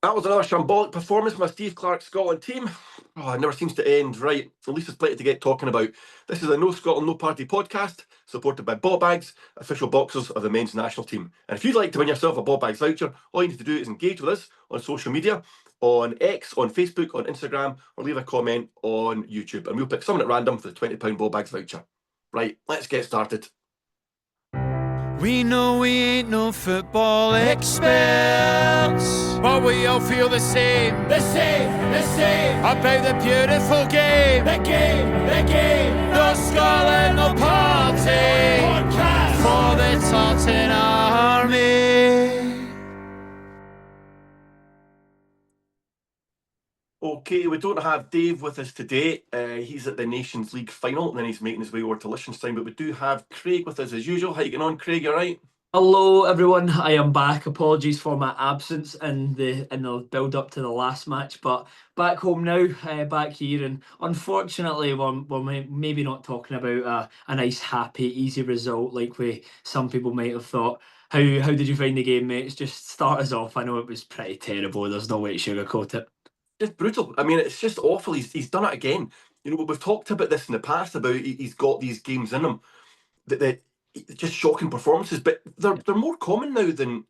That was another shambolic performance from a Steve Clarke Scotland team. Oh, it never seems to end. Right, at least there's plenty to get talking about. This is a No Scotland, No Party podcast, supported by Ball Bags, official boxers of the men's national team. And if you'd like to win yourself a Ball Bags voucher, all you need to do is engage with us on social media, on X, on Facebook, on Instagram, or leave a comment on YouTube. And we'll pick someone at random for the £20 Ball Bags voucher. Right, let's get started. We know we ain't no football experts, but we all feel the same about the beautiful game. The game. No Scotland, no party. Podcast for the Tartan Army. Okay, we don't have Dave with us today. He's at the Nations League final, and then he's making his way over to Liechtenstein. But we do have Craig with us as usual. How you getting on, Craig? You all right? Hello everyone, I am back. Apologies for my absence in the build up to the last match, but back home now, back here, and unfortunately we're maybe not talking about a nice, happy, easy result like some people might have thought. How did you find the game, mates? Just start us off. I know it was pretty terrible. There's no way to sugarcoat it. Just brutal. I mean, it's just awful. He's done it again. You know, we've talked about this in the past about he's got these games in him that just shocking performances, but they're more common now than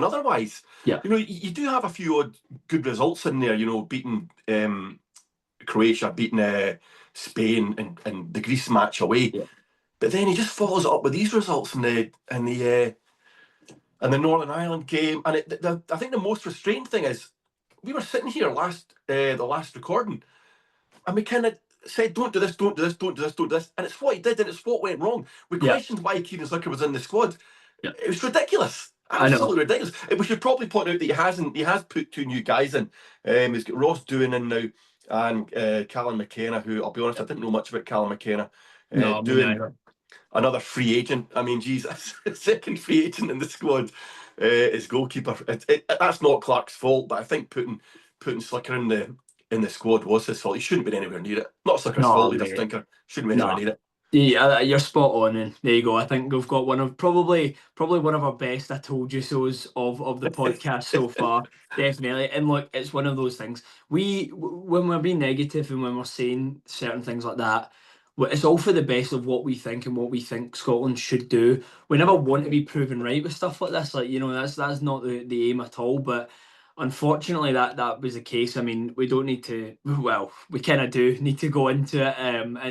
otherwise. Yeah. You know, you do have a few odd good results in there. You know, beating Croatia, beating Spain, and the Greece match away. Yeah. But then he just follows it up with these results in the Northern Ireland game. And I think the most frustrating thing is we were sitting here the last recording, and we kind of said, don't do this, don't do this, don't do this, don't do this. And it's what he did, and it's what went wrong. We questioned why Kieran Zucker was in the squad. Yeah. It was ridiculous. Absolutely ridiculous. We should probably point out that he has put two new guys in. He's got Ross Doohan in now, and Callum McKenna, who, I'll be honest, I didn't know much about Callum McKenna. No, another free agent. I mean, Jesus, second free agent in the squad is goalkeeper. That's not Clark's fault, but I think putting Slicker in the squad was his fault. He shouldn't have been anywhere near it. Not Slicker's fault. He's a stinker. Shouldn't have been anywhere near it. Yeah, you're spot on, and there you go. I think we've got one of probably one of our best "I told you so's" of the podcast so far, definitely. And look, it's one of those things. When we're being negative and when we're saying certain things like that, it's all for the best of what we think and what we think Scotland should do. We never want to be proven right with stuff like this. Like, you know, that's not the aim at all. But unfortunately, that was the case. I mean, we don't need to. Well, we kind of do need to go into it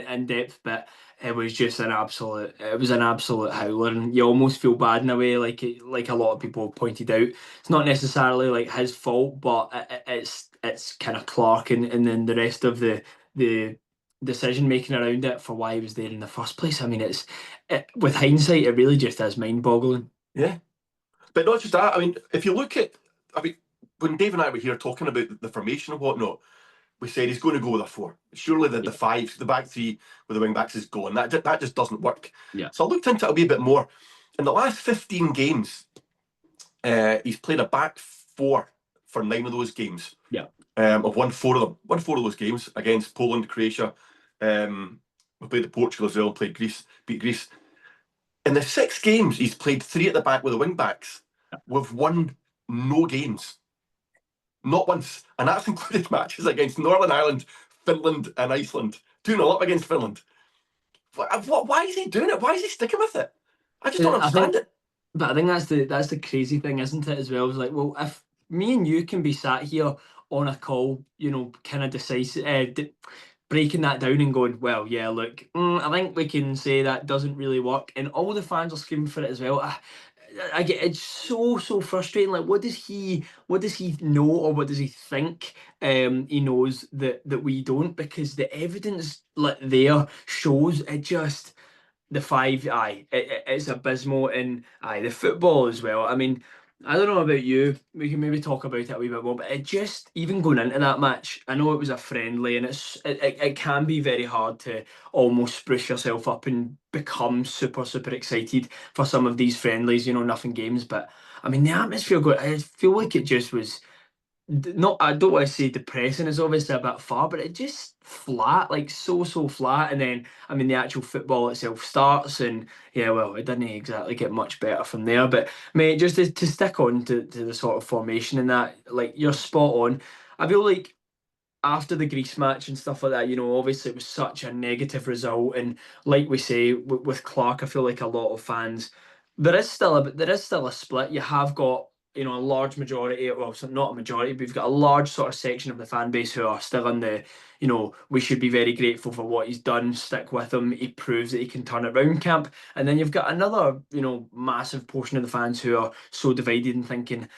in depth, but it was just an absolute. It was an absolute howler, and you almost feel bad in a way, like a lot of people have pointed out. It's not necessarily like his fault, but it's kind of Clark and then the rest of the decision making around it for why he was there in the first place. I mean, with hindsight, it really just is mind boggling. Yeah, but not just that. I mean, if you look at, when Dave and I were here talking about the formation and whatnot, we said he's going to go with a 4. Surely the back three with the wing backs is gone. That just doesn't work. Yeah. So I looked into it a wee bit more. In the last 15 games, he's played a back 4 for 9 of those games. Yeah. I've won 4 of them. Won 4 of those games against Poland, Croatia. We played Portugal as well. Played Greece. Beat Greece. In the 6 games, he's played 3 at the back with the wing backs. We've won no games. Not once. And that's included matches against Northern Ireland, Finland, and Iceland. 2-0 up against Finland. Why is he doing it? Why is he sticking with it? I just don't understand it. But I think that's the crazy thing, isn't it, as well? It's like, well, if me and you can be sat here on a call, you know, kind of decisive, breaking that down and going, well, yeah, look, I think we can say that doesn't really work. And all the fans are screaming for it as well. I get it's so frustrating. Like, what does he know, or what does he think he knows that we don't? Because the evidence like there shows it just the 5. It's abysmal, and the football as well. I mean, I don't know about you. We can maybe talk about it a wee bit more, but it just, even going into that match, I know it was a friendly, and it can be very hard to almost spruce yourself up and become super excited for some of these friendlies, you know, nothing games. But I mean, the atmosphere I feel like it just was not, I don't want to say depressing is obviously a bit far, but it just flat, like so flat. And then I mean the actual football itself starts, and yeah, well, it didn't exactly get much better from there. But mate, just to stick on to the sort of formation and that, like you're spot on. I feel like after the Greece match and stuff like that, obviously it was such a negative result, and like we say with Clark, I feel like a lot of fans, there is still a split. You have got a large majority, well, so not a majority, but you've got a large sort of section of the fan base who are still in the, we should be very grateful for what he's done. Stick with him. He proves that he can turn it around camp. And then you've got another, massive portion of the fans who are so divided and thinking,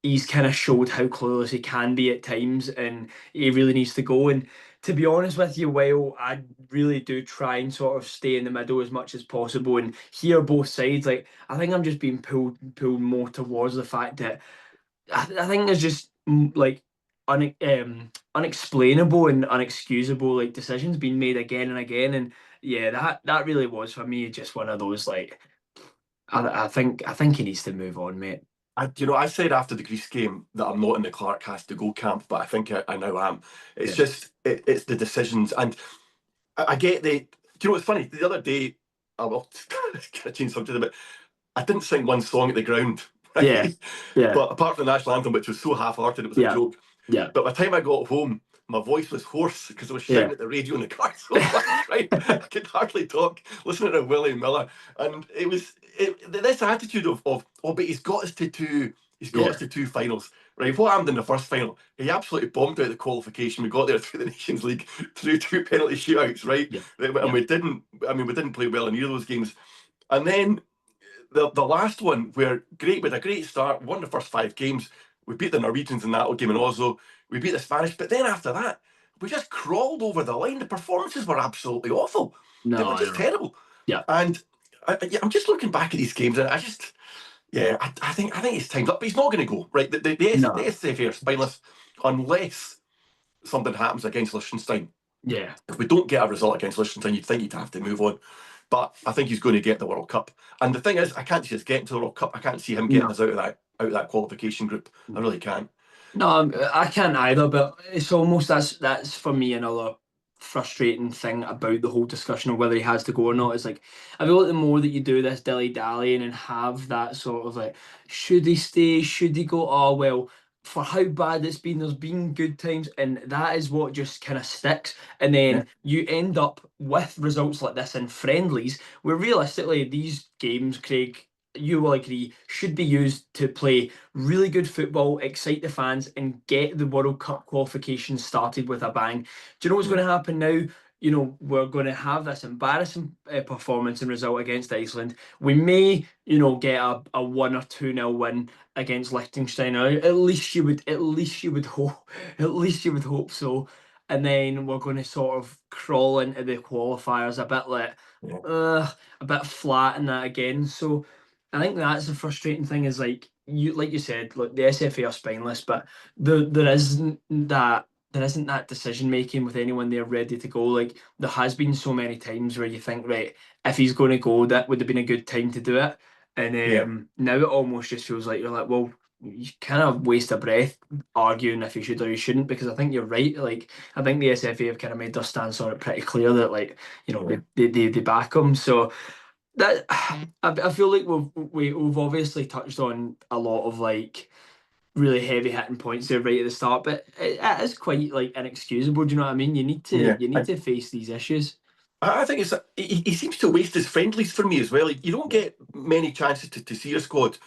he's kind of showed how clueless he can be at times, and he really needs to go. And to be honest with you, while I really do try and sort of stay in the middle as much as possible and hear both sides, like I think I'm just being pulled more towards the fact that I think there's just like unexplainable and unexcusable like decisions being made again and again. And yeah, that really was for me just one of those like I think he needs to move on, mate. I said after the Greece game that I'm not in the Clark has to go camp, but I think I now am. It's Yeah. just it's the decisions, and I get the. Do you know what's funny? The other day, I will change something a bit. I didn't sing one song at the ground, Yeah. right? Yeah. But apart from the national anthem, which was so half-hearted, it was a Yeah. joke. Yeah. But by the time I got home, my voice was hoarse because I was shouting Yeah. at the radio in the car so much, right? I could hardly talk, listening to Willie Miller. And it was this attitude of oh, but he's got us to Yeah. two finals. Right, what happened in the first final? He absolutely bombed out the qualification. We got there through the Nations League, through two penalty shootouts, right? Yeah. And Yeah. we didn't. I mean, we didn't play well in either of those games. And then the last one, where great with a great start, won the first 5 games. We beat the Norwegians in that game in Oslo. We beat the Spanish, but then after that, we just crawled over the line. The performances were absolutely awful. They No, were I just know. terrible. Yeah. And I'm just looking back at these games, and I think he's timed up, but he's not going to go right. The No. SFA are spineless unless something happens against Liechtenstein. Yeah. If we don't get a result against Liechtenstein, you'd think he'd have to move on. But I think he's going to get the World Cup. And the thing is, I can't see us getting to the World Cup. I can't see him getting No. us out of that qualification group. I really can't. No, I can't either. But it's almost that's for me another frustrating thing about the whole discussion of whether he has to go or not. Is like I feel like the more that you do this dilly dallying and have that sort of like, should he stay? Should he go? Oh well. For how bad it's been, there's been good times, and that is what just kind of sticks. And Yeah. then you end up with results like this in friendlies, where realistically these games, Craig, you will agree, should be used to play really good football, excite the fans, and get the World Cup qualification started with a bang. Do you know what's going to happen now? We're going to have this embarrassing performance and result against Iceland. We may, get a 1 or 2 nil win against Liechtenstein. Now, at least you would hope, at least you would hope so. And then we're going to sort of crawl into the qualifiers a bit like, Yeah. a bit flat in that again. So I think that's the frustrating thing is like you said, look, the SFA are spineless, but there isn't that decision making with anyone there ready to go. Like there has been so many times where you think, right, if he's going to go, that would have been a good time to do it. And Yeah. now it almost just feels like you're like, well, you kind of waste a breath arguing if you should or you shouldn't, because I think you're right. Like I think the SFA have kind of made their stance on it pretty clear that like, Yeah. they back him. So that I feel like we've obviously touched on a lot of like really heavy hitting points there right at the start, but it is quite like inexcusable. Do you know what I mean? You need to Yeah. you need to face these issues. I think he seems to waste his friendlies for me as well. You don't Yeah, get many chances to see your squad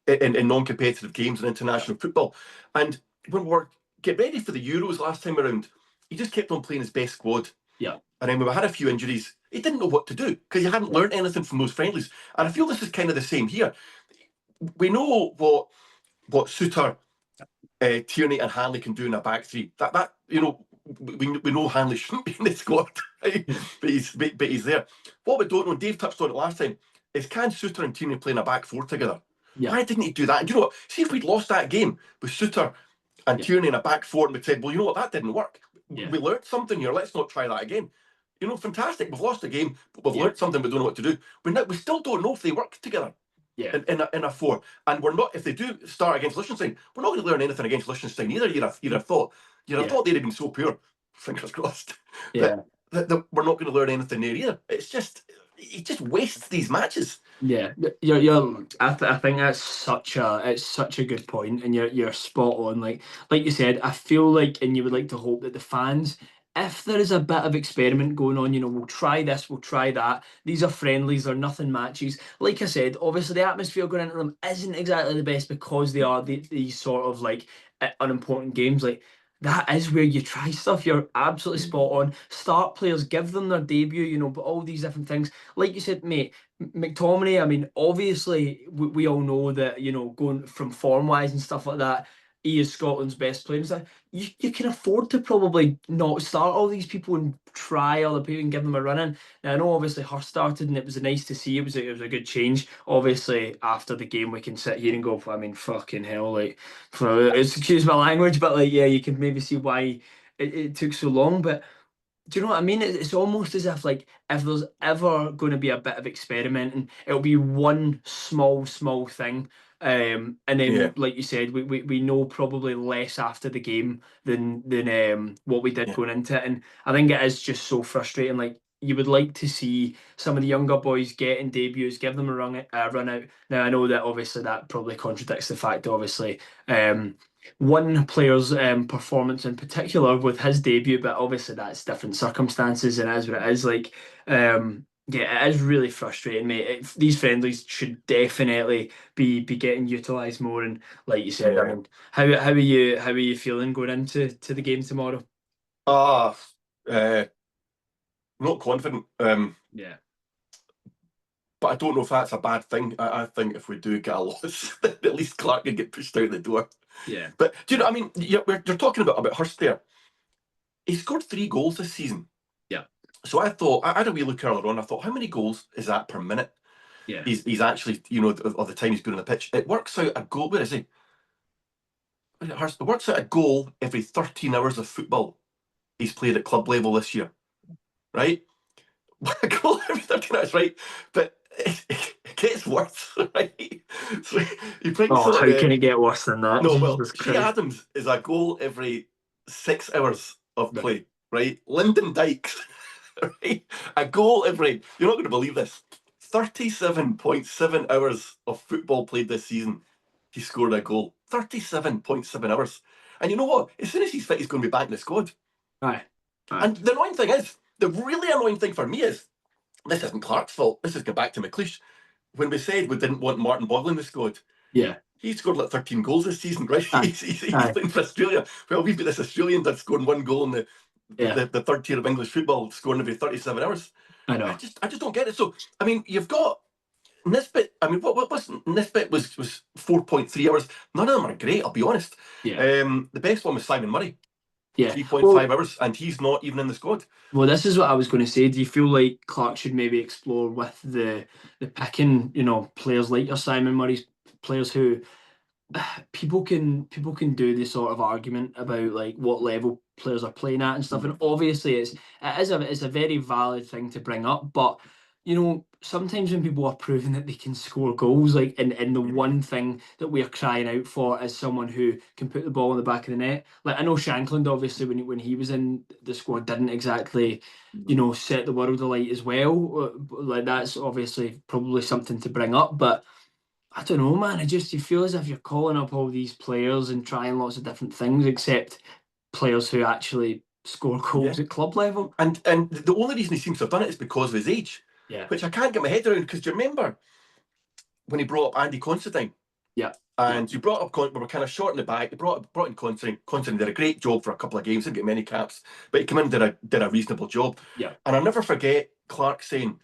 in non-competitive games in yeah, international football. And when we were getting ready for the Euros last time around, he just kept on playing his best squad. yeah, And then when we had a few injuries, he didn't know what to do because he hadn't learned anything from those friendlies. And I feel this is kind of the same here. We know what Suter, Tierney, and Hanley can do in a back three. That we know Hanley shouldn't be in the squad, right? yeah, But he's there. What we don't know, and Dave touched on it last time, is can Suter and Tierney play in a back four together? yeah, Why didn't he do that? And you know what? See if we'd lost that game with Suter and yeah, Tierney in a back four, and we said, well, you know what, that didn't work. yeah, We learned something here. Let's not try that again. Fantastic. We've lost the game, but we've yeah. learned something. We don't know what to do. We still don't know if they work together. Yeah. in a 4. And we're not, if they do start against Liechtenstein, we're not going to learn anything against Liechtenstein either. You'd have thought they'd have been so poor, fingers crossed, Yeah. that we're not going to learn anything there either. It's just, he just wastes these matches. Yeah, you're. I think that's such a good point, and you're spot on. Like you said, I feel like, and you would like to hope that the fans, if there is a bit of experiment going on, we'll try this, we'll try that. These are friendlies, they're nothing matches. Like I said, obviously the atmosphere going into them isn't exactly the best because they are these sort of like unimportant games. Like that is where you try stuff. You're absolutely spot on. Start players, give them their debut, but all these different things. Like you said, mate. McTominay, I mean, obviously, we all know that, going from form wise and stuff like that, he is Scotland's best player. So you can afford to probably not start all these people and try other people and give them a run in. Now, I know obviously Hurst started and it was nice to see. It was a good change. Obviously, after the game, we can sit here and go, I mean, fucking hell, like, excuse my language, but like, yeah, you can maybe see why it took so long. But do you know what I mean? It's almost as if like if there's ever going to be a bit of experimenting, it'll be one small thing. And then Yeah. like you said, we know probably less after the game than what we did Yeah. going into it. And I think it is just so frustrating. Like you would like to see some of the younger boys getting debuts, give them a run out. Now I know that obviously that probably contradicts the fact, obviously. One player's performance in particular with his debut, but obviously that's different circumstances and it is what it is. Like, yeah, it is really frustrating, mate. These friendlies should definitely be getting utilised more. And like you said, I Yeah. mean, how are you feeling going into the game tomorrow? Ah, not confident. Yeah, But I don't know if that's a bad thing. I think if we do get a loss, at least Clark can get pushed out the door. yeah, But do you know? I mean, you're talking about Hurst there. He scored 3 goals this season. yeah, So I thought, I had a wee look earlier on. I thought, how many goals is that per minute? yeah. He's actually, of the time he's been on the pitch. It works out a goal. Where is he? Hurst. It works out a goal every 13 hours of football he's played at club level this year, right? A goal every 13 hours, right? But it gets worse, right? So he brings Oh, how can it get worse than that? no, well, Jesus Shea Christ. Adams is a goal every 6 hours of Right. play, right? Lyndon Dykes, right? A goal every, you're not going to believe this, 37.7 hours of football played this season. He scored a goal. 37.7 hours. And you know what? As soon as he's fit, he's going to be back in the squad. Aye. Aye. And the annoying thing is, the really annoying thing for me is, this isn't Clark's fault. This is go back to McLeish. When we said we didn't want Martin Bogle in the squad, Yeah. he scored like 13 goals this season, right? Aye. He's Aye. playing for Australia. Well, we've got this Australian that's scoring 1 goal in Yeah. the third tier of English football, scoring every 37 hours. I I know. just don't get it. So, I mean, you've got Nisbet. I mean, what was Nisbet was 4.3 hours. None of them are great, I'll be honest. Yeah. The best one was Simon Murray, Yeah. 3.5 hours, and he's not even in the squad. Well, this is what I was going to say. Do you feel like Clark should maybe explore with the picking, players like your Simon Murray's, players who people can do this sort of argument about like what level players are playing at and stuff, and obviously it's a very valid thing to bring up, but sometimes when people are proving that they can score goals, like and the one thing that we are crying out for is someone who can put the ball in the back of the net. Like I know Shankland obviously when he was in the squad didn't exactly set the world alight as well. Like that's obviously probably something to bring up, but I don't know, man. You feel as if you're calling up all these players and trying lots of different things, except players who actually score goals at club level. And the only reason he seems to have done it is because of his age, Yeah. which I can't get my head around. Because do you remember when he brought up Andy Considine? Yeah. And you brought up, we were kind of short in the bag. He brought in Considine. Considine did a great job for a couple of games, didn't get many caps, but he came in and did a reasonable job. Yeah. And I'll never forget Clark saying,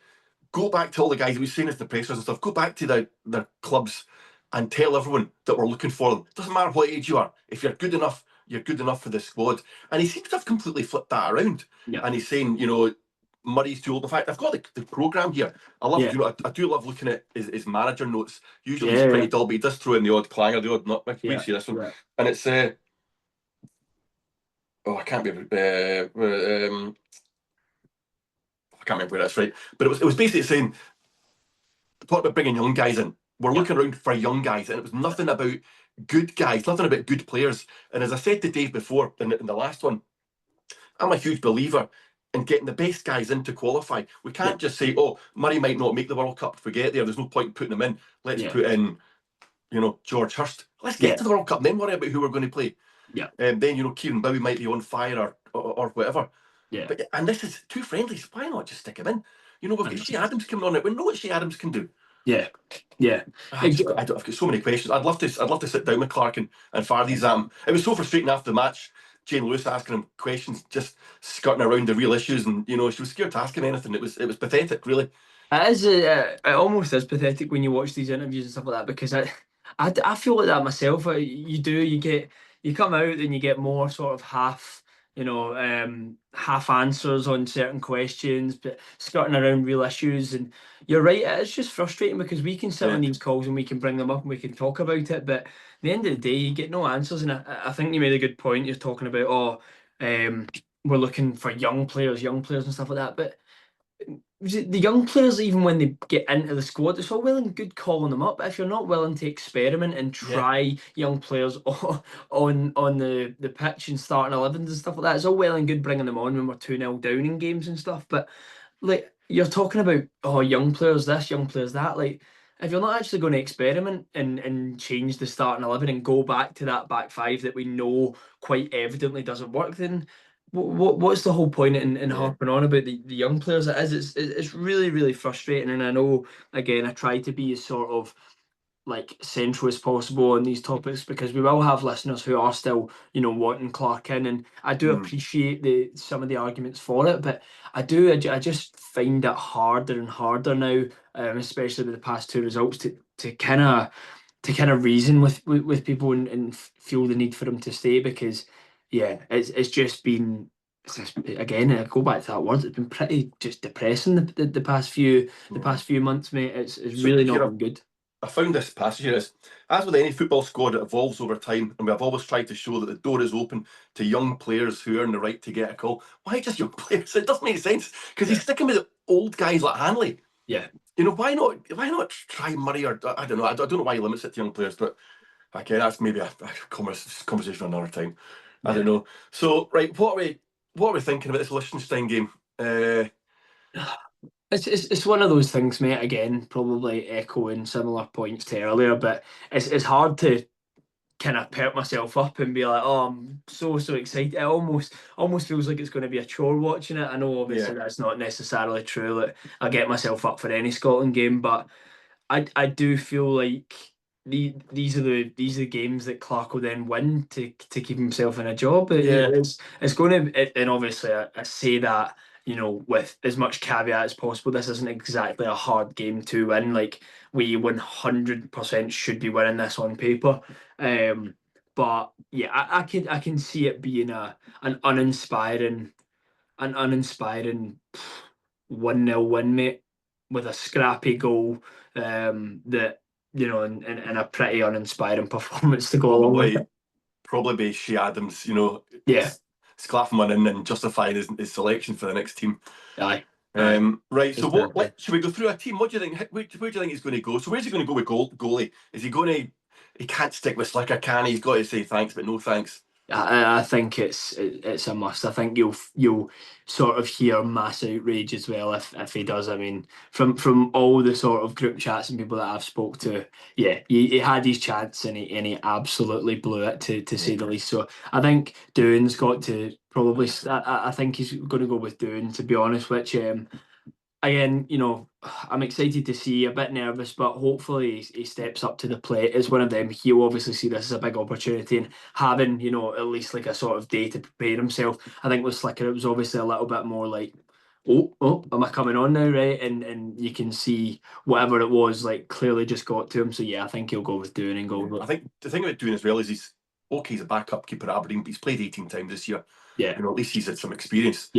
go back to all the guys he was saying at the pressers and stuff, go back to their clubs and tell everyone that we're looking for them. Doesn't matter what age you are. If you're good enough, you're good enough for the squad. And he seems to have completely flipped that around. Yeah. And he's saying, Murray's too old. In fact, I've got the programme here. I love, I do love looking at his manager notes. Usually he's pretty dull, but he does throw in the odd clanger, the odd nut. We see this one. Yeah. And it's, I can't be, I can't remember where that's right. But it was basically saying, talk about bringing young guys in. were looking around for young guys, and it was nothing about good guys, nothing about good players. And as I said to Dave before in the last one, I'm a huge believer in getting the best guys in to qualify. We can't just say, oh, Murray might not make the World Cup, forget there, there's no point in putting him in. Let's put in, George Hurst. Let's get to the World Cup and then worry about who we're going to play. Yeah. And then, Kieran Bowie might be on fire or whatever. Yeah. And this is 2 friendlies. Why not just stick him in? We've got Shea Adams coming on it. We know what Shea Adams can do. Yeah. Yeah. I've got so many questions. I'd love to sit down with Clarke and fire these at him. It was so frustrating after the match. Jane Lewis asking him questions, just skirting around the real issues, and she was scared to ask him anything. It was pathetic, really. It is. It almost is pathetic when you watch these interviews and stuff like that, because I feel like that myself. You come out and you get more sort of half answers on certain questions, but skirting around real issues. And you're right, it's just frustrating because we can sit on these calls and we can bring them up and we can talk about it, but at the end of the day, you get no answers. And I think you made a good point. You're talking about, we're looking for young players and stuff like that, but the young players, even when they get into the squad, it's all well and good calling them up, but if you're not willing to experiment and try young players on the pitch and starting 11s and stuff like that, it's all well and good bringing them on when we're 2-0 down in games and stuff, but like you're talking about young players this, young players that, like if you're not actually going to experiment and change the starting 11 and go back to that back five that we know quite evidently doesn't work, then what's the whole point in harping on about the young players? It's really, really frustrating. And I know, again, I try to be as sort of like central as possible on these topics because we will have listeners who are still, wanting Clarke in, and I do appreciate some of the arguments for it, but I just find it harder and harder now, especially with the past 2 results, to kind of reason with people and feel the need for them to stay, because it's just been, again, I go back to that word, it's been pretty just depressing the past few months, mate. It's really not been good. I found this passage here is, as with any football squad, it evolves over time, and we have always tried to show that the door is open to young players who earn the right to get a call. Why just young players? It doesn't make sense, because he's sticking with old guys like Hanley. Yeah. Why not try Murray, or I don't know. I don't know why he limits it to young players, but okay, that's maybe a conversation for another time. I don't know. So, right, what are we thinking about this Liechtenstein game? It's one of those things, mate. Again, probably echoing similar points to earlier, but it's hard to kind of perk myself up and be like, oh, I'm so excited. It almost feels like it's going to be a chore watching it. I know obviously that's not necessarily true. Like, I get myself up for any Scotland game, but I do feel like these are the games that Clarke will then win to keep himself in a job. It's going to, and obviously I say that, with as much caveat as possible. This isn't exactly a hard game to win. Like, we 100% should be winning this on paper. But yeah, I can see it being an uninspiring 1-0 win, mate, with a scrappy goal. That and a pretty uninspiring performance to go along with it. Probably be Shea Adams, Sclaffing one in and justifying his selection for the next team. Aye. Right, so should we go through a team? What do you think? Where do you think he's going to go? So where's he going to go with goalie? Is he going to? He can't stick with Slicker, can he? He's got to say thanks, but no thanks. I think it's a must. I think you'll sort of hear mass outrage as well if he does. I mean, from all the sort of group chats and people that I've spoke to, he had his chance and he absolutely blew it to say the least. So I think Doohan's got to probably. I think he's going to go with Doohan, to be honest. Which again, I'm excited to see. A bit nervous, but hopefully he steps up to the plate. As one of them, he'll obviously see this as a big opportunity, and having at least like a sort of day to prepare himself. I think with Slicker, it was obviously a little bit more like, oh, am I coming on now, right? And you can see whatever it was, like, clearly just got to him. So yeah, I think he'll go with Doohan and go. I think the thing about Doohan as well is he's a backup keeper at Aberdeen, but he's played 18 times this year. Yeah, at least he's had some experience.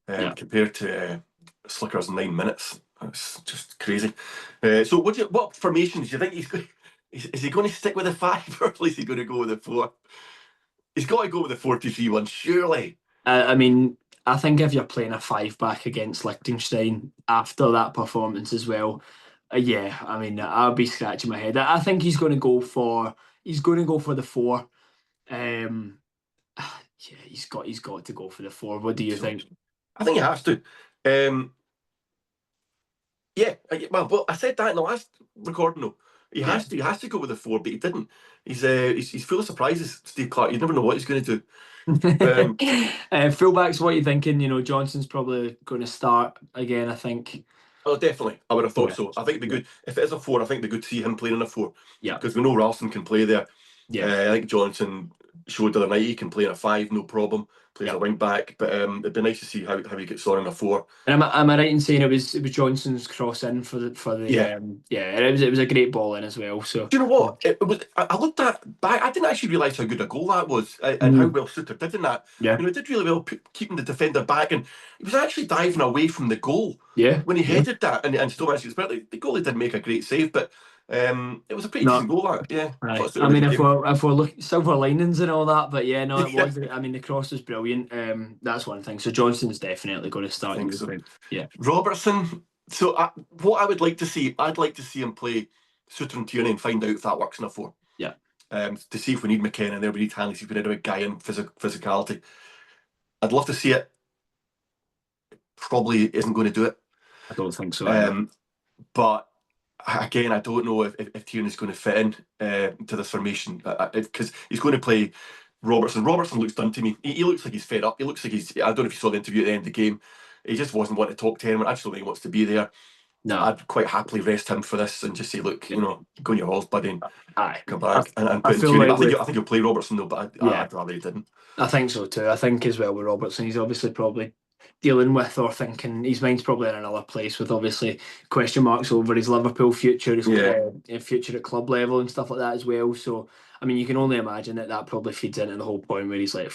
Compared to Slicker's 9 minutes. That's just crazy. So what formations do you think he's going? Is he going to stick with the 5, or is he going to go with the 4? He's got to go with the 4-2-3-1, surely. I mean, I think if you're playing a 5 back against Liechtenstein after that performance as well, Yeah, I mean, I'll be scratching my head. I think he's going to go for the 4. Yeah, he's got to go for the 4. What do you think? I think he has to. Um, yeah, well, I said that in the last recording though. He has to. He has to go with the 4, but he didn't. He's full of surprises, Steve Clarke. You never know what he's going to do. Fullbacks, what are you thinking? Johnson's probably going to start again, I think. Oh, definitely. I would have thought Yeah. so. I think it'd be good if it is a 4. I think it'd be good to see him playing in a 4. Yeah. Because we know Ralston can play there. Yeah. I think Johnson showed the other night he can play in a 5, no problem. Plays a wing back, but it'd be nice to see how he gets on in a 4. And am I right in saying it was Johnson's cross in for the Yeah. And it was a great ball in as well. So Do you know what? It was. I looked at back. I didn't actually realise how good a goal that was, and how well Suter did in that. Yeah. He did really well keeping the defender back, and he was actually diving away from the goal. Yeah. When he headed that, and still managed to split. The goalie did make a great save, but it was a pretty decent goal. That, yeah. Right. I mean, if we're looking silver linings and all that, but yeah, no, it was. I mean, the cross was brilliant. That's one thing. So Johnson's definitely going to start. I think so. Yeah. Robertson. So what I would like to see, I'd like to see him play Suter and Tierney and find out if that works in a 4. Yeah. To see if we need McKenna there, we need Hanley, see if we need a big guy in physicality. I'd love to see it. Probably isn't going to do it. I don't think so. But again, I don't know if Tierney's going to fit in to this formation because he's going to play Robertson. Robertson looks done to me. He looks like he's fed up. He looks like he's. I don't know if you saw the interview at the end of the game. He just wasn't wanting to talk to anyone. I just don't think he wants to be there. No, I'd quite happily rest him for this and just say, look, go on your halls, buddy, and come back. And put in Tierney. I think he'll play Robertson though, but I'd rather he didn't. I think so too. I think as well with Robertson, he's obviously probably dealing with or thinking his mind's probably in another place with obviously question marks over his Liverpool future, his future at club level and stuff like that as well. So I mean, you can only imagine that probably feeds into the whole point where he's like,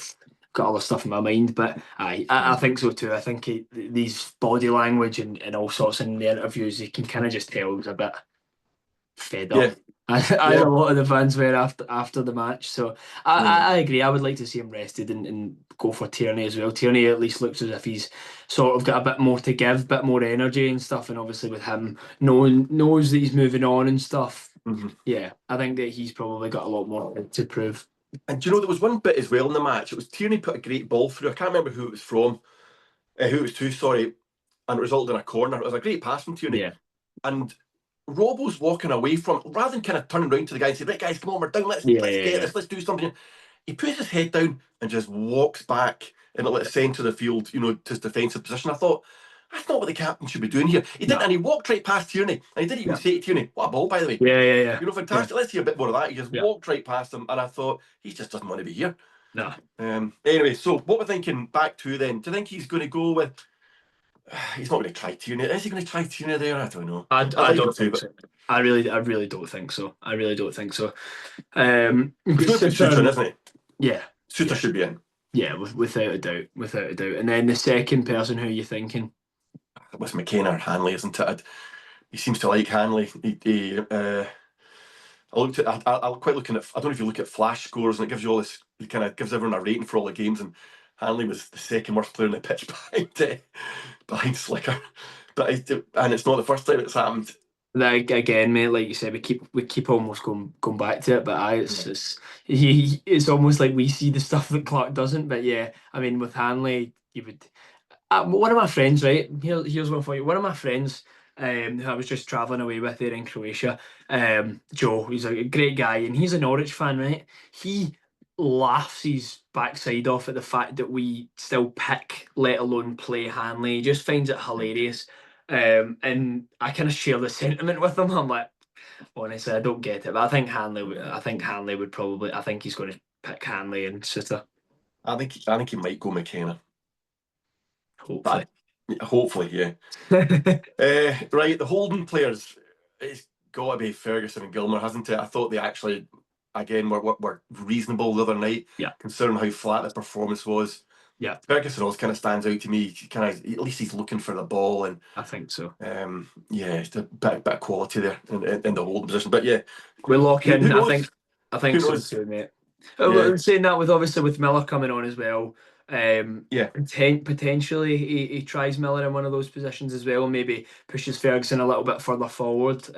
got other stuff in my mind. But I think so too. I think these body language and all sorts in the interviews, you can kind of just tell he was a bit fed up. A lot of the fans were after the match. So I agree. I would like to see him rested and go for Tierney as well. Tierney at least looks as if he's sort of got a bit more to give, a bit more energy and stuff. And obviously with him knows that he's moving on and stuff. Mm-hmm. Yeah, I think that he's probably got a lot more to prove. And do you know, there was one bit as well in the match. It was Tierney put a great ball through. I can't remember who it was from, who it was to, sorry. And it resulted in a corner. It was a great pass from Tierney. Yeah. And Robbo's walking away from, rather than kind of turning around to the guy and say, right guys, come on, we're down, let's get this, let's do something. He puts his head down and just walks back in the centre of the field, to his defensive position. I thought, that's not what the captain should be doing here. He didn't, and he walked right past Tierney, and he didn't even say to Tierney, what a ball, by the way. Yeah. Fantastic. Let's hear a bit more of that. He just walked right past him, and I thought, he just doesn't want to be here. No. Anyway, so what we're thinking back to then, do you think he's going to go with, he's not going to try Tierney. Is he going to try Tierney there? I don't know. I don't think so. I really don't think so. Suter, isn't he? Yeah. Suter should be in. Yeah, without a doubt. And then the second person, who are you thinking? It was McKenna or Hanley, isn't it? He seems to like Hanley. I'll quite looking at. I don't know if you look at flash scores and it gives you all this. It kind of gives everyone a rating for all the games, and Hanley was the second worst player on the pitch behind Slicker. And it's not the first time it's happened. Like, again, mate, like you said, we keep almost going back to it, but it's almost like we see the stuff that Clarke doesn't. But yeah, I mean, with Hanley, you would. One of my friends, right? Here's one for you. One of my friends, who I was just travelling away with there in Croatia, Joe. He's a great guy, and he's a Norwich fan, right? He laughs his backside off at the fact that we still pick, let alone play Hanley. He just finds it hilarious. And I kind of share the sentiment with him. I'm like, honestly, I don't get it, but I think Hanley would probably. I think he's going to pick Hanley and Suter. I think he might go McKenna. Hopefully, yeah. Right, the holding players. It's got to be Ferguson and Gilmour, hasn't it? I thought they actually, again, were reasonable the other night. Yeah. Considering how flat the performance was. Yeah, Ferguson always kind of stands out to me. At least he's looking for the ball, and I think so. It's a bit of quality there in the holding position. But yeah, we'll lock in. I think so too, mate. Yeah. Saying that with Miller coming on as well, Yeah. Potentially he tries Miller in one of those positions as well, maybe pushes Ferguson a little bit further forward.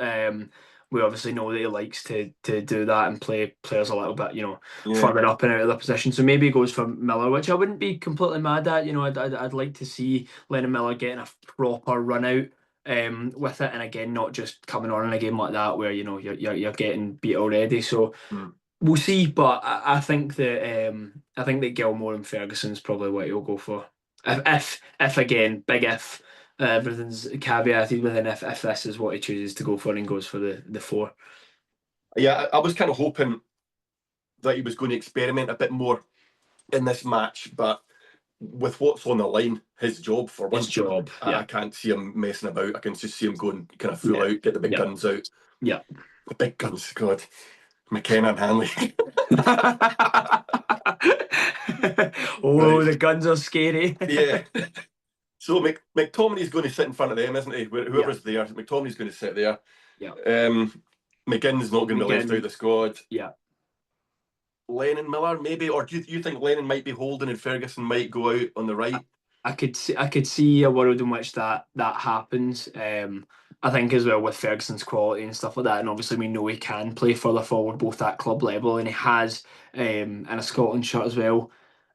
We obviously know that he likes to do that and play players a little bit, Yeah. further up and out of their position. So maybe he goes for Miller, which I wouldn't be completely mad at. I'd like to see Lennon Miller getting a proper run out with it, and again, not just coming on in a game like that where you're getting beat already. So Mm. we'll see, but I think that Gilmore and Ferguson's probably what he'll go for. If again, big if, everything's caveated with an if this is what he chooses to go for and goes for the four. Yeah, I was kind of hoping that he was going to experiment a bit more in this match, but with what's on the line, his job for one, His job, I yeah, can't see him messing about. I can just see him going kind of full out, get the big yeah, guns out. yeah. The big guns, God. McKenna and Hanley. Oh, Right. the guns are scary. Yeah. So McTominay's going to sit in front of them, isn't he? Yeah, Whoever's there, McTominay's going to sit there. yeah. McGinn's not going to be left out of the squad. Yeah. Lennon Miller, maybe, or do you think Lennon might be holding and Ferguson might go out on the right? I could see a world in which that happens. I think as well with Ferguson's quality and stuff like that, and obviously we know he can play further forward both at club level and he has in a Scotland shirt as well.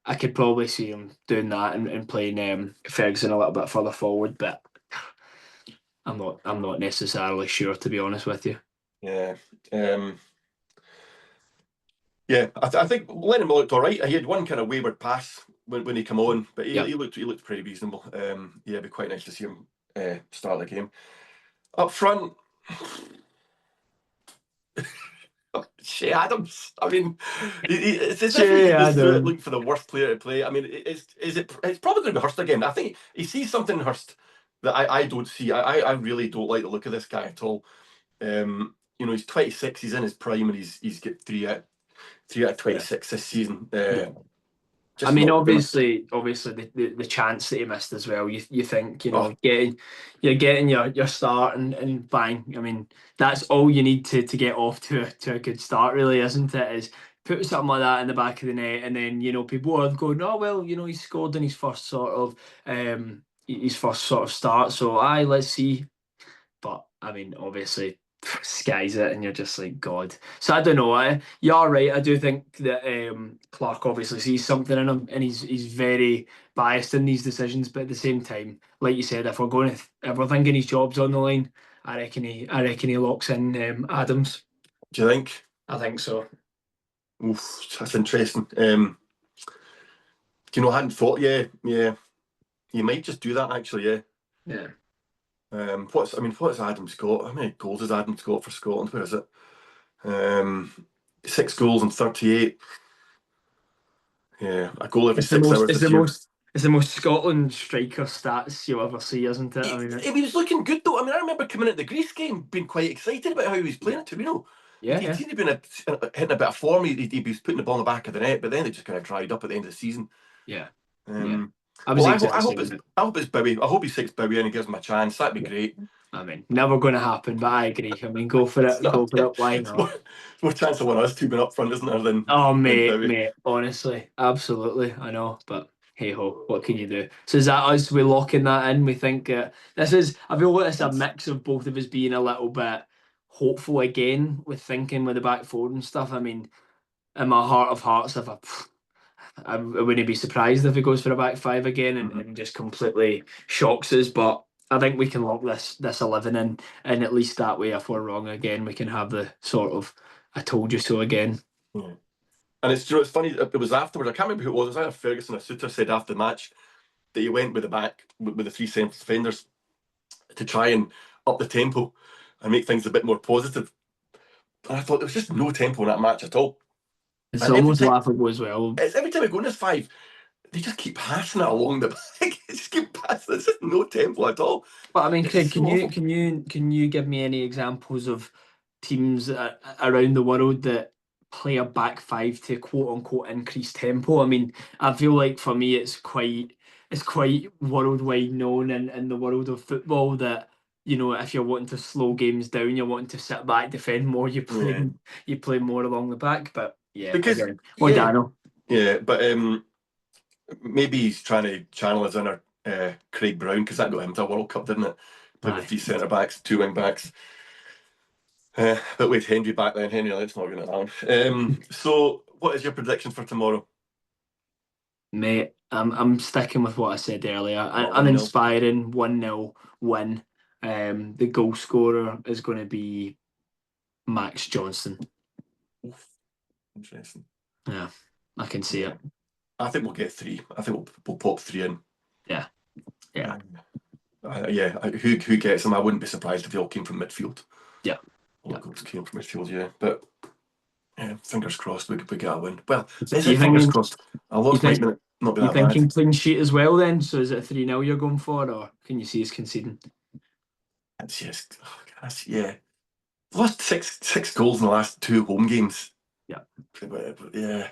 I could probably see him doing that and playing Ferguson a little bit further forward, but I'm not necessarily sure, to be honest with you. Yeah. Yeah, I think Lennon looked all right. He had one kind of wayward pass when he came on, but he looked pretty reasonable. Yeah, it'd be quite nice to see him start the game. Up front, Shea Adams. I mean, it's as if he was looking for the worst player to play. I mean, it's probably going to be Hurst again. I think he sees something in Hurst that I don't see. I really don't like the look of this guy at all. He's 26. He's in his prime, and he's got 3 out of 26 this season. I mean, obviously, the chance that he missed as well. You think getting your start and bang. I mean, that's all you need to get off to a good start, really, isn't it? Is put something like that in the back of the net, and then people are going, oh well, he scored in his first sort of start. So let's see. But I mean, obviously, skies it, and you're just like, God. So I don't know. You're right. I do think that Clarke obviously sees something in him, and he's very biased in these decisions. But at the same time, like you said, if we're thinking his job's on the line, I reckon he locks in Adams. Do you think? I think so. Oof, that's interesting. I hadn't thought. Yeah. You might just do that actually. Yeah. Yeah. What's Adams got? How many goals has Adams got for Scotland? Where is it? 6 goals and 38. Yeah, a goal every 6 hours this year. It's the most Scotland striker stats you'll ever see, isn't it? He was looking good though. I remember coming at the Greece game, being quite excited about how he was playing at Torino. Yeah, he'd seemed to be hitting a bit of form. He was putting the ball in the back of the net, but then it just kind of dried up at the end of the season. Yeah. I hope it's Bowie. I hope he sticks Bowie and he gives him a chance. That'd be great. I mean, never going to happen, but I agree. I mean, go for it. Go for it. Why not? More chance of one of us two being up front, isn't there? Than mate. Honestly, absolutely. I know, but hey ho, what can you do? So is that us? We locking that in. We think this is. I feel like it's a mix of both of us being a little bit hopeful again with thinking with the back four and stuff. I mean, in my heart of hearts, I wouldn't be surprised if he goes for a back five again and just completely shocks us. But I think we can lock this 11 in, and at least that way, if we're wrong again, we can have the sort of "I told you so" again. Yeah. And it's funny. It was afterwards. I can't remember who it was. It was either Ferguson or Suter said after the match that he went with the 3 centre defenders to try and up the tempo and make things a bit more positive. And I thought there was just no tempo in that match at all. It's almost laughable as well. Every time we go in this 5, they just keep passing it along the back. Just keep passing. There's just no tempo at all. But I mean, Craig, can you give me any examples of teams around the world that play a back 5 to quote unquote increase tempo? I mean, I feel like for me it's quite worldwide known in the world of football that if you're wanting to slow games down, you're wanting to sit back, defend more, you play more along the back. But yeah, because Daniel. Yeah, but maybe he's trying to channel his inner Craig Brown, because that got him to a World Cup, didn't it? Played with 3 centre backs, 2 wing backs. But with Henry back then, Henry, let's not go into that one. So, what is your prediction for tomorrow? Mate, I'm sticking with what I said earlier. An 1-0. uninspiring 1-0 win. The goal scorer is going to be Max Johnson. Oof. Interesting. Yeah, I can see it. I think we'll get 3. I think we'll pop 3 in. Yeah. Who gets them? I wouldn't be surprised if they all came from midfield. Yeah. All goals came from midfield, yeah. But fingers crossed we get a win. Well, fingers crossed. A lot might not be that bad. You thinking clean sheet as well then? So is it 3-0 you're going for, or can you see us conceding? It's just, yeah. Lost six goals in the last 2 home games. Yeah. Yeah.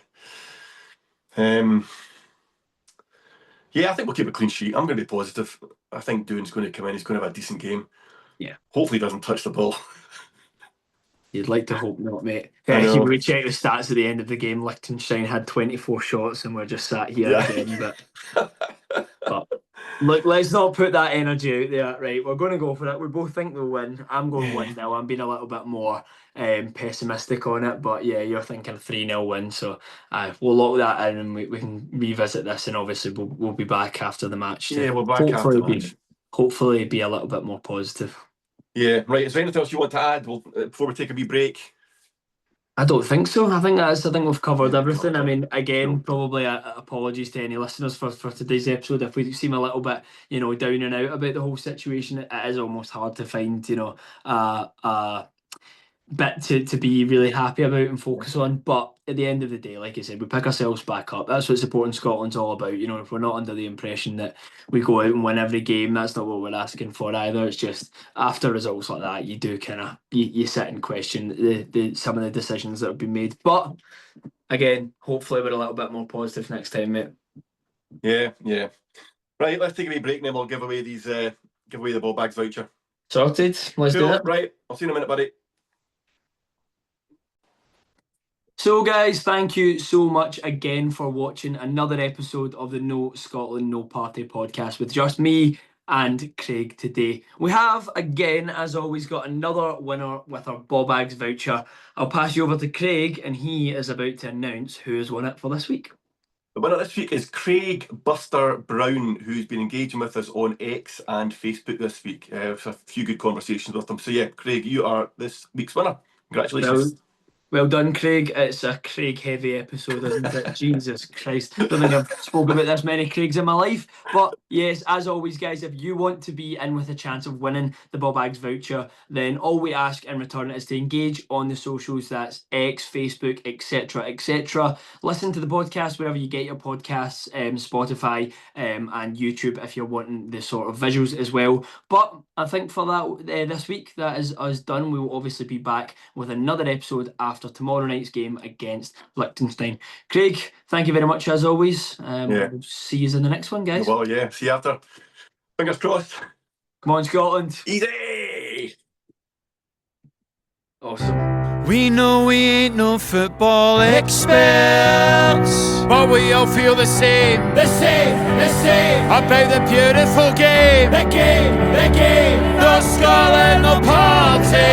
I think we'll keep a clean sheet. I'm going to be positive. I think Doone's going to come in. He's going to have a decent game. Yeah. Hopefully he doesn't touch the ball. You'd like to hope not, mate. We check the stats at the end of the game. Liechtenstein had 24 shots and we're just sat here again. But look, let's not put that energy out there. Right, we're going to go for it. We both think we'll win. I'm going 1-0. I'm being a little bit more pessimistic on it. But yeah, you're thinking 3-0 win. So we'll lock that in and we can revisit this. And obviously we'll be back after the match. Yeah, we're back after the match. Hopefully be a little bit more positive. Yeah, right. Is there anything else you want to add before we take a wee break? I don't think so. I think we've covered everything. I mean, again, probably apologies to any listeners for today's episode. If we seem a little bit, down and out about the whole situation, it is almost hard to find, a bit to be really happy about and focus on. But at the end of the day, like I said, we pick ourselves back up. That's what supporting Scotland's all about. If we're not under the impression that we go out and win every game, that's not what we're asking for either. It's just after results like that, you do kind of you sit and question the some of the decisions that have been made. But again, hopefully we're a little bit more positive next time, mate. Yeah. Right, let's take a wee break and then we'll give away the ball bags voucher. Sorted. Let's do it. Right, I'll see you in a minute, buddy. So guys, thank you so much again for watching another episode of the No Scotland No Party podcast with just me and Craig today. We have, again, as always, got another winner with our ball bags voucher. I'll pass you over to Craig and he is about to announce who has won it for this week. The winner this week is Craig Buster Brown, who's been engaging with us on X and Facebook this week. We've had a few good conversations with him. So yeah, Craig, you are this week's winner. Congratulations. Well done, Craig. It's a Craig-heavy episode, isn't it? Jesus Christ. Don't think I've spoken about this many Craigs in my life. But yes, as always, guys, if you want to be in with a chance of winning the Ball Bags voucher, then all we ask in return is to engage on the socials. That's X, Facebook, etc., etc. Listen to the podcast wherever you get your podcasts, Spotify and YouTube if you're wanting the sort of visuals as well. But I think for that this week, that is us done. We will obviously be back with another episode after tomorrow night's game against Liechtenstein. Craig, thank you very much as always. We'll see you in the next one, guys. Well, yeah, see you after. Fingers crossed. Come on, Scotland. Easy. Awesome. We know we ain't no football experts, but we all feel the same about the beautiful game. The game, no Scotland, no party.